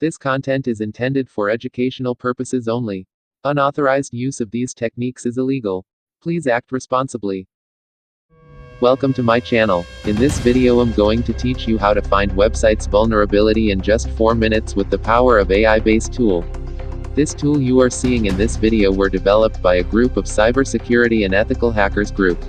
This content is intended for educational purposes only. Unauthorized use of these techniques is illegal. Please act responsibly. Welcome to my channel. In this video I'm going to teach you how to find websites vulnerability in just 4 minutes with the power of AI-based tool. This tool you are seeing in this video were developed by a group of cybersecurity and ethical hackers group.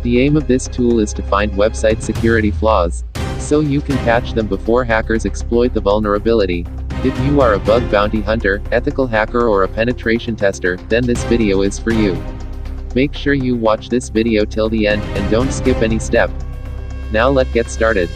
The aim of this tool is to find website security flaws, so you can catch them before hackers exploit the vulnerability. If you are a bug bounty hunter, ethical hacker or a penetration tester, then this video is for you. Make sure you watch this video till the end, and don't skip any step. Now let's get started.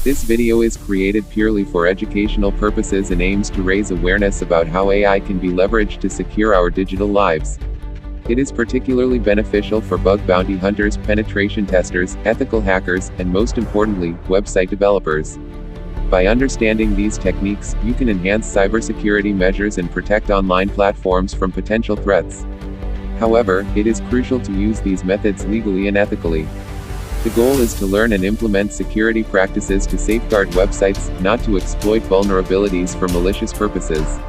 This video is created purely for educational purposes and aims to raise awareness about how AI can be leveraged to secure our digital lives. It is particularly beneficial for bug bounty hunters, penetration testers, ethical hackers, and most importantly, website developers. By understanding these techniques, you can enhance cybersecurity measures and protect online platforms from potential threats. However, it is crucial to use these methods legally and ethically. The goal is to learn and implement security practices to safeguard websites, not to exploit vulnerabilities for malicious purposes.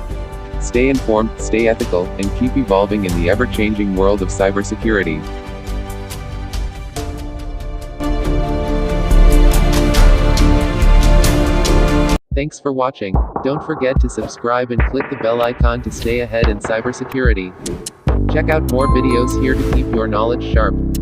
Stay informed, stay ethical, and keep evolving in the ever-changing world of cybersecurity. Thanks for watching. Don't forget to subscribe and click the bell icon to stay ahead in cybersecurity. Check out more videos here to keep your knowledge sharp.